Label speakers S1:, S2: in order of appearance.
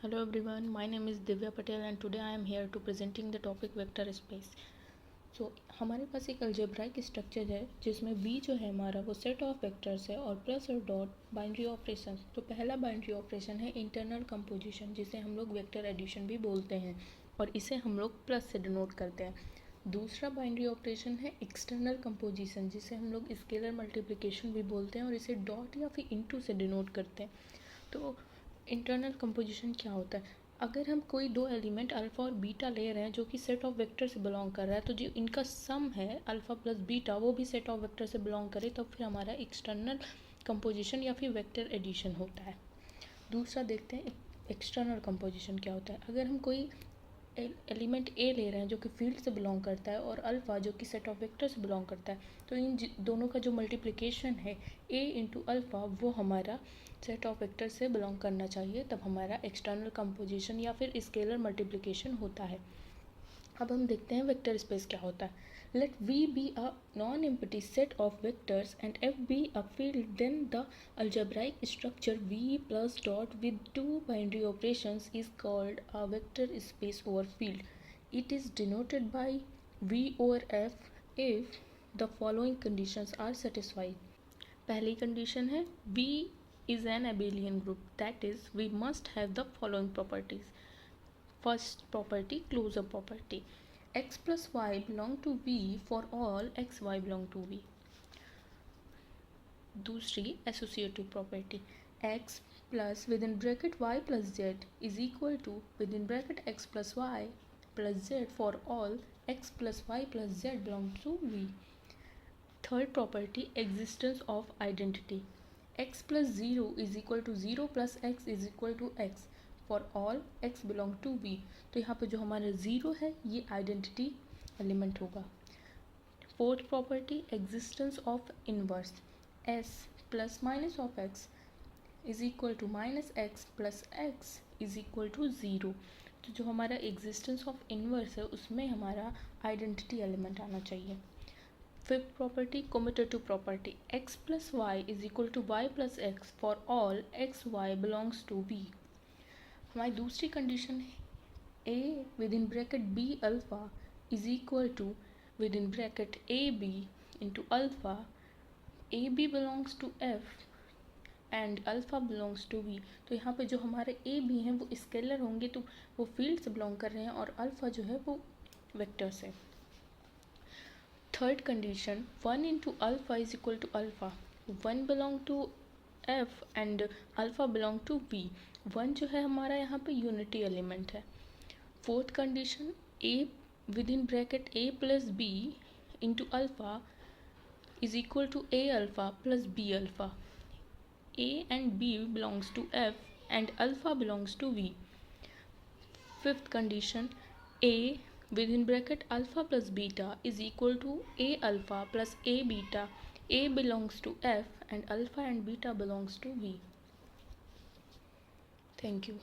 S1: Hello everyone, my name is Divya Patel and today I am here to presenting the topic vector space. So हमारे पास एक algebraic structure है जिसमें V जो है हमारा वो सेट ऑफ वेक्टर्स है और प्लस और डॉट बाइनरी ऑपरेशन। तो पहला बाइनरी ऑपरेशन है इंटरनल कंपोजिशन जिसे हम लोग वेक्टर एडिशन भी बोलते हैं और इसे हम लोग प्लस से डिनोट करते हैं। दूसरा बाइनरी ऑपरेशन है एक्सटर्नल कंपोजिशन जिसे हम लोग स्केलर मल्टीप्लिकेशन भी बोलते हैं और इसे डॉट या फिर इनटू से डिनोट करते हैं। तो इंटरनल कंपोजिशन क्या होता है? अगर हम कोई दो एलिमेंट अल्फ़ा और बीटा ले रहे हैं जो कि सेट ऑफ वेक्टर से बिलोंग कर रहा है, तो जो इनका सम है अल्फ़ा प्लस बीटा वो भी सेट ऑफ वेक्टर से बिलोंग करे, तो फिर हमारा एक्सटर्नल कंपोजिशन या फिर वेक्टर एडिशन होता है। दूसरा देखते हैं एक्सटर्नल कंपोजिशन क्या होता है। अगर हम कोई एलिमेंट ए ले रहे हैं जो कि फील्ड से बिलोंग करता है और अल्फ़ा जो कि सेट ऑफ वेक्टर से बिलोंग करता है, तो इन दोनों का जो मल्टीप्लिकेशन है ए इंटू अल्फ़ा वो हमारा सेट ऑफ वेक्टर से बिलोंग करना चाहिए, तब हमारा एक्सटर्नल कंपोजिशन या फिर स्केलर मल्टीप्लिकेशन होता है। अब हम देखते हैं वेक्टर स्पेस क्या होता है। Let V be a non-empty set of vectors and F be a field, then the algebraic structure V plus dot with two binary operations is called a vector space over field. It is denoted by V over F if the following conditions are satisfied. पहली condition है V is an abelian group, that is we must have the following properties. First property, closure property. X plus y belong to V for all x y belong to V. दूसरी associative property, x plus within bracket y plus z is equal to within bracket x plus y plus z for all x plus y plus z belong to V. Third property, existence of identity. X plus 0 is equal to 0 plus x is equal to x for all x belong to v। तो यहाँ पे जो हमारा zero है ये identity element होगा। Fourth property, existence of inverse. s plus minus of x is equal to minus x plus x is equal to zero. तो जो हमारा एग्जिस्टेंस ऑफ इनवर्स है उसमें हमारा आइडेंटिटी एलिमेंट आना चाहिए। Fifth property, commutative property, x plus y is equal to y plus x for all x y belongs to v। हमारी दूसरी कंडीशन है a within bracket b alpha is equal to within bracket a b into alpha a b belongs to f and alpha belongs to v। तो यहाँ पे जो हमारे A B हैं वो स्केलर होंगे, तो वो फील्ड से बिलोंग कर रहे हैं और अल्फ़ा जो है वो वेक्टर से। Third condition, 1 into alpha is equal to alpha, 1 belong to f and alpha belong to v। 1 जो है हमारा यहाँ पे यूनिटी एलिमेंट है। Fourth condition, a within bracket a plus b into alpha is equal to a alpha plus b alpha, a and b belongs to f and alpha belongs to v। Fifth condition, a within bracket alpha plus beta is equal to a alpha plus a beta, a belongs to f and alpha and beta belongs to v. Thank you.